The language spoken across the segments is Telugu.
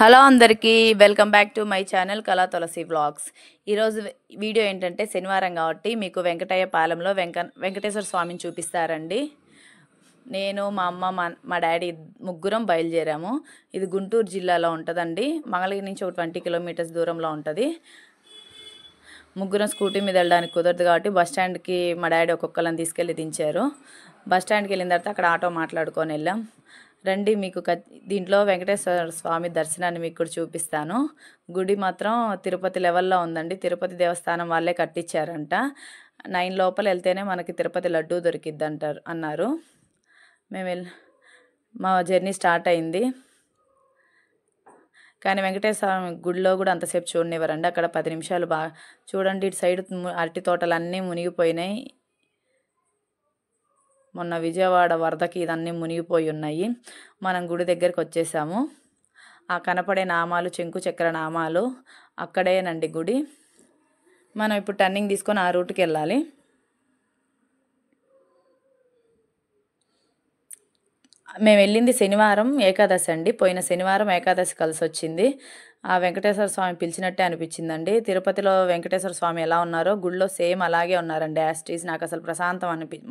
హలో అందరికీ welcome back to my channel కళా తులసి వ్లాగ్స్. ఈరోజు వీడియో ఏంటంటే శనివారం కాబట్టి మీకు వెంకటయ్య పాలెంలో వెంకటేశ్వర స్వామిని చూపిస్తారండి. నేను మా అమ్మ మా డాడీ ముగ్గురం బయలుదేరాము. ఇది గుంటూరు జిల్లాలో ఉంటుందండి. మంగళగిరి నుంచి ఒక 20 కిలోమీటర్స్ దూరంలో ఉంటుంది. ముగ్గురం స్కూటీ మీద వెళ్ళడానికి కుదరదు కాబట్టి బస్ స్టాండ్కి మా డాడీ ఒక్కొక్కళ్ళని తీసుకెళ్ళి దించారు. బస్ స్టాండ్కి వెళ్ళిన తర్వాత అక్కడ ఆటో మాట్లాడుకొని వెళ్ళాం. రండి, మీకు దీంట్లో వెంకటేశ్వర స్వామి దర్శనాన్ని మీకు కూడా చూపిస్తాను. గుడి మాత్రం తిరుపతి లెవెల్లో ఉందండి. తిరుపతి దేవస్థానం వాళ్ళే కట్టించారంట. 9 లోపల వెళ్తేనే మనకి తిరుపతి లడ్డూ దొరికిద్ది అన్నారు. మా జర్నీ స్టార్ట్ అయింది. కానీ వెంకటేశ్వర గుడిలో కూడా అంతసేపు చూడనివ్వరండి. అక్కడ 10 నిమిషాలు బాగా చూడండి. ఇటు సైడ్ అరటి తోటలన్నీ మునిగిపోయినాయి. మొన్న విజయవాడ వరదకి ఇదన్నీ మునిగిపోయి ఉన్నాయి. మనం గుడి దగ్గరికి వచ్చేసాము. ఆ కనపడే నామాలు చెంకు చక్ర నామాలు అక్కడేనండి గుడి. మనం ఇప్పుడు టర్నింగ్ తీసుకొని ఆ రూట్కి వెళ్ళాలి. మేము వెళ్ళింది శనివారం ఏకాదశి అండి. పోయిన శనివారం ఏకాదశి కలిసి వచ్చింది. ఆ వెంకటేశ్వర స్వామి పిలిచినట్టే అనిపించిందండి. తిరుపతిలో వెంకటేశ్వర స్వామి ఎలా ఉన్నారో గుడిలో సేమ్ అలాగే ఉన్నారండి. యాస్టీస్. నాకు అసలు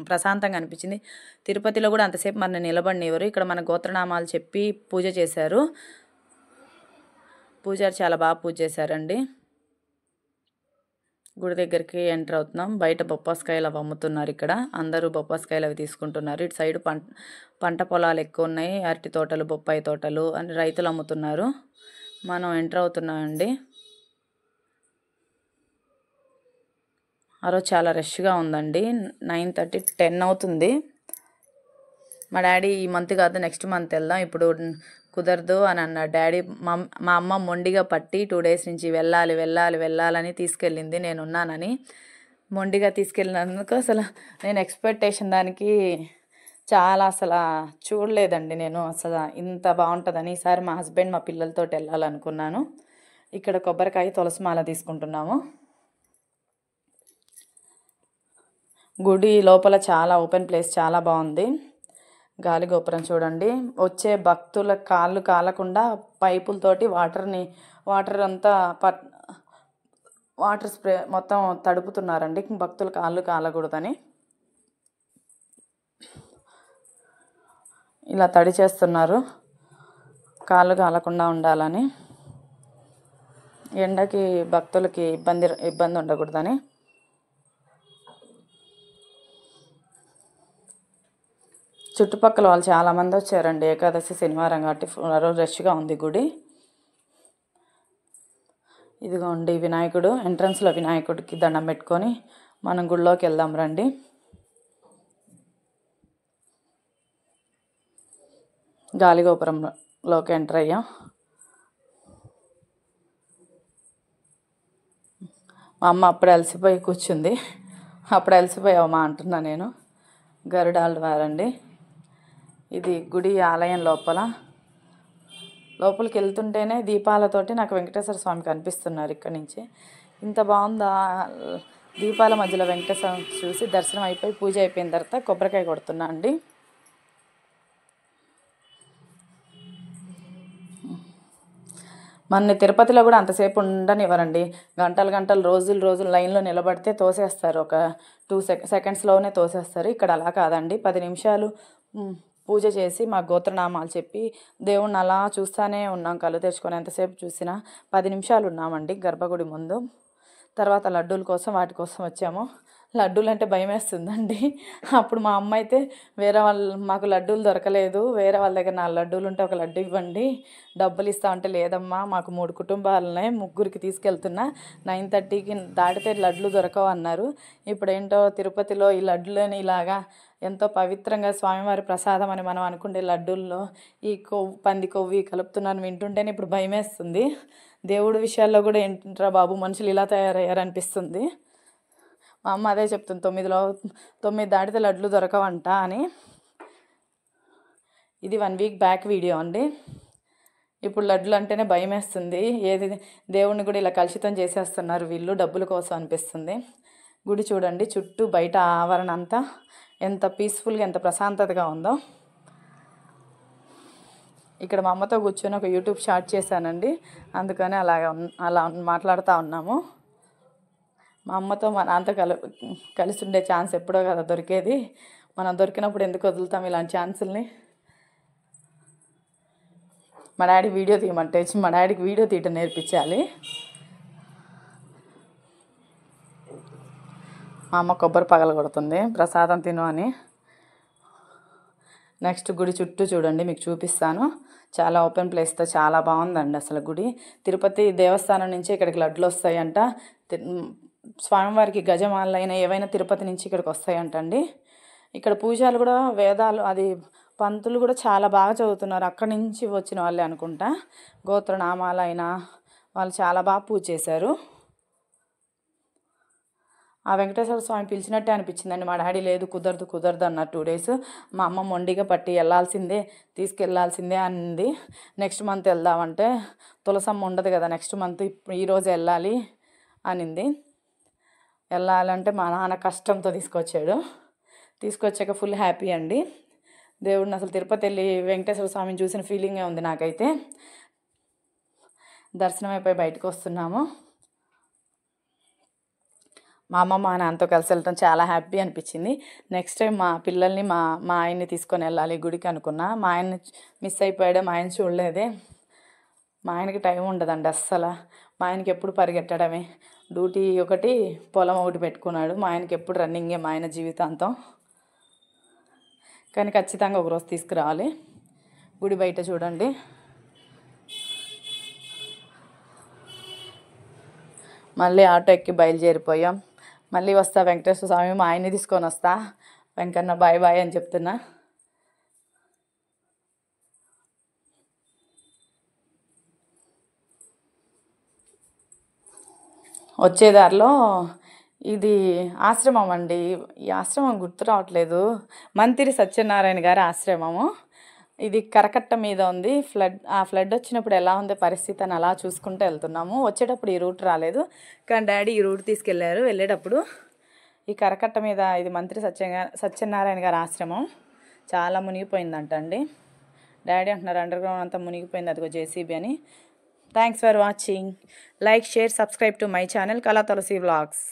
ప్రశాంతంగా అనిపించింది. తిరుపతిలో కూడా అంతసేపు మన నిలబడినెవరు. ఇక్కడ మన గోత్రనామాలు చెప్పి పూజ చేశారు. పూజారి చాలా బాగా పూజ చేశారండి. గుడి దగ్గరికి ఎంటర్ అవుతున్నాం. బయట బొప్పాస్కాయలు అవి అమ్ముతున్నారు. ఇక్కడ అందరూ బొప్పాస్కాయలు అవి తీసుకుంటున్నారు. ఇటు సైడ్ పంట పొలాలు ఎక్కువ ఉన్నాయి. అరటి తోటలు, బొప్పాయి తోటలు అని రైతులు అమ్ముతున్నారు. మనం ఎంటర్ అవుతున్నామండి. ఆ రోజు చాలా రష్గా ఉందండి. 9:30, 10 అవుతుంది. మా డాడీ ఈ మంత్ కాదు నెక్స్ట్ మంత్ వెళ్దాం, ఇప్పుడు కుదరదు అని అన్నాడు డాడీ. మా అమ్మ మొండిగా పట్టి 2 డేస్ నుంచి వెళ్ళాలని తీసుకెళ్ళింది. నేను ఉన్నానని మొండిగా తీసుకెళ్ళినందుకు అసలు నేను ఎక్స్పెక్టేషన్ దానికి చాలా అసలు చూడలేదండి. నేను అసలు ఇంత బాగుంటుందని ఈసారి మా హస్బెండ్ మా పిల్లలతో వెళ్ళాలనుకున్నాను. ఇక్కడ కొబ్బరికాయ తులసిమాల తీసుకుంటున్నాము. గుడి లోపల చాలా ఓపెన్ ప్లేస్, చాలా బాగుంది. గాలి గోపురం చూడండి. వచ్చే భక్తుల కాళ్ళు కాలకుండా పైపులతోటి వాటర్ అంతా వాటర్ స్ప్రే మొత్తం తడుపుతున్నారండి, భక్తుల కాళ్ళు కాలకూడదని. ఇలా తడి చేస్తున్నారు కాళ్ళు కాలకుండా ఉండాలని. ఎండకి భక్తులకి ఇబ్బంది ఉండకూడదని. చుట్టుపక్కల వాళ్ళు చాలామంది వచ్చారండి. ఏకాదశి శనివారం కాబట్టి రోజు రష్గా ఉంది గుడి. ఇదిగోండి వినాయకుడు. ఎంట్రన్స్లో వినాయకుడికి దండం పెట్టుకొని మనం గుడిలోకి వెళ్దాం రండి. గాలిగోపురంలోకి ఎంటర్ అయ్యాం. మా అమ్మ అప్పుడే అలసిపోయి కూర్చుంది. అప్పుడు అలసిపోయావమ్మా అంటున్నా నేను. గరుడాల వారండి. ఇది గుడి ఆలయం లోపలికి వెళ్తుంటేనే దీపాలతోటి నాకు వెంకటేశ్వర స్వామి కనిపిస్తున్నారు. ఇక్కడి నుంచి ఇంత బాగుందా. దీపాల మధ్యలో వెంకటేశ్వర చూసి దర్శనం అయిపోయి పూజ అయిపోయిన తర్వాత కొబ్బరికాయ కొడుతున్నా అండి. మన తిరుపతిలో కూడా అంతసేపు ఉండనివ్వరండి. గంటలు రోజులు లైన్లో నిలబడితే తోసేస్తారు. ఒక 2 సెకండ్స్లోనే తోసేస్తారు. ఇక్కడ అలా కాదండి. 10 నిమిషాలు పూజ చేసి మా గోత్రనామాలు చెప్పి దేవుణ్ణి అలా చూస్తూనే ఉన్నాం. కళ్ళు తెచ్చుకొని ఎంతసేపు చూసినా 10 నిమిషాలు ఉన్నామండి గర్భగుడి ముందు. తర్వాత లడ్డూల కోసం వాటి కోసం వచ్చాము. లడ్డూలు అంటే భయం వేస్తుందండి. అప్పుడు మా అమ్మ అయితే మాకు లడ్డూలు దొరకలేదు, వేరే వాళ్ళ దగ్గర 4 లడ్డూలు ఉంటే ఒక లడ్డు ఇవ్వండి, డబ్బులు ఇస్తామంటే లేదమ్మా మాకు 3 కుటుంబాలనే ముగ్గురికి తీసుకెళ్తున్నా, 9:30కి దాటితే లడ్లు దొరకవు అన్నారు. ఇప్పుడు ఏంటో తిరుపతిలో ఈ లడ్డులని ఇలాగా ఎంతో పవిత్రంగా స్వామివారి ప్రసాదం అని మనం అనుకునే లడ్డూల్లో ఈ పంది కొవ్వి కలుపుతున్నాను వింటుంటేనే ఇప్పుడు భయం వేస్తుంది. దేవుడి విషయాల్లో కూడా ఏంట్రా బాబు మనుషులు ఇలా తయారయ్యారనిపిస్తుంది. మా అమ్మ అదే చెప్తుంది, 9 దాటితే లడ్లు దొరకవంట అని. ఇది 1 వీక్ బ్యాక్ వీడియో అండి. ఇప్పుడు లడ్లు అంటేనే భయం వేస్తుంది. దేవుణ్ణి కూడా ఇలా కలుషితం చేసేస్తున్నారు వీళ్ళు డబ్బుల కోసం అనిపిస్తుంది. గుడి చూడండి, చుట్టూ బయట ఆవరణ అంతా ఎంత పీస్ఫుల్గా ఎంత ప్రశాంతతగా ఉందో. ఇక్కడ మా అమ్మతో కూర్చొని ఒక యూట్యూబ్ షార్ట్ చేశానండి, అందుకని అలా మాట్లాడుతూ ఉన్నాము. మా అమ్మతో మా నాన్నతో కలిసి ఉండే ఛాన్స్ ఎప్పుడో కదా దొరికేది, మనం దొరికినప్పుడు ఎందుకు వదులుతాం ఇలాంటి ఛాన్సుల్ని. మా డాడీ వీడియో తీయమంటే మా డాడీకి వీడియో తీయటం నేర్పించాలి. మా అమ్మ కొబ్బరి పగల కొడుతుంది ప్రసాదం తిను అని. నెక్స్ట్ గుడి చుట్టూ చూడండి, మీకు చూపిస్తాను. చాలా ఓపెన్ ప్లేస్తో చాలా బాగుందండి అసలు గుడి. తిరుపతి దేవస్థానం నుంచి ఇక్కడికి లడ్లు వస్తాయంట. స్వామివారికి గజమాలైన ఏవైనా తిరుపతి నుంచి ఇక్కడికి వస్తాయంటండి. ఇక్కడ పూజలు కూడా వేదాలు పంతులు కూడా చాలా బాగా చదువుతున్నారు, అక్కడి నుంచి వచ్చిన వాళ్ళే అనుకుంటా. గోత్రనామాలైనా వాళ్ళు చాలా బాగా పూజ చేశారు. ఆ వెంకటేశ్వర స్వామి పిలిచినట్టే అనిపించిందండి. మా డాడీ లేదు కుదరదు అన్నారు 2 days. మా అమ్మ మొండిగా పట్టి తీసుకెళ్లాల్సిందే అంది. నెక్స్ట్ మంత్ వెళ్దామంటే తులసమ్మ ఉండదు కదా, నెక్స్ట్ మంత్ ఈరోజు వెళ్ళాలి అనింది. వెళ్ళాలంటే మా నాన్న కష్టంతో తీసుకొచ్చాక ఫుల్ హ్యాపీ అండి. దేవుడిని అసలు తిరుపతి వెళ్ళి వెంకటేశ్వర స్వామిని చూసిన ఫీలింగే ఉంది నాకైతే. దర్శనం అయిపోయి బయటకు వస్తున్నాము. మా అమ్మ మా నాన్నతో కలిసి వెళ్తాం, చాలా హ్యాపీ అనిపించింది. నెక్స్ట్ టైం మా పిల్లల్ని మా ఆయన్ని తీసుకొని వెళ్ళాలి గుడికి అనుకున్నా. మా ఆయన్ని మిస్ అయిపోయాడే, మా ఆయన చూడలేదే. మా ఆయనకి టైం ఉండదండి అస్సలు. మా ఆయనకి ఎప్పుడు పరిగెట్టడమే, డ్యూటీ ఒకటి పొలం ఒకటి పెట్టుకున్నాడు. మా ఆయనకి ఎప్పుడు రన్నింగే మా ఆయన జీవితాంతం. కానీ ఖచ్చితంగా ఒకరోజు తీసుకురావాలి. గుడి బయట చూడండి. మళ్ళీ ఆటో ఎక్కి బయలుదేరిపోయాం. మళ్ళీ వస్తా వెంకటేశ్వర స్వామి, మా ఆయన్ని తీసుకొని వస్తా. వెంకన్న బాయ్ బాయ్ అని చెప్తున్నా. వచ్చేదారిలో ఇది ఆశ్రమం అండి. ఈ ఆశ్రమం గుర్తు రావట్లేదు, మంతిరి సత్యనారాయణ గారి ఆశ్రమము. ఇది కరకట్ట మీద ఉంది. ఫ్లడ్ వచ్చినప్పుడు ఎలా ఉంది పరిస్థితి అని అలా చూసుకుంటూ వెళ్తున్నాము. వచ్చేటప్పుడు ఈ రూట్ రాలేదు, కానీ డాడీ ఈ రూట్ తీసుకెళ్ళారు. వెళ్ళేటప్పుడు ఈ కరకట్ట మీద ఇది మంత్రి సత్యనారాయణ గారి ఆశ్రమం. చాలా మునిగిపోయిందంట అండి. డాడీ అంటున్నారు అండర్ గ్రౌండ్ అంతా మునిగిపోయింది, అదిగో జేసీబీ అని. Thanks for watching. Like, share, subscribe to my channel కళా తులసి వ్లాగ్స్.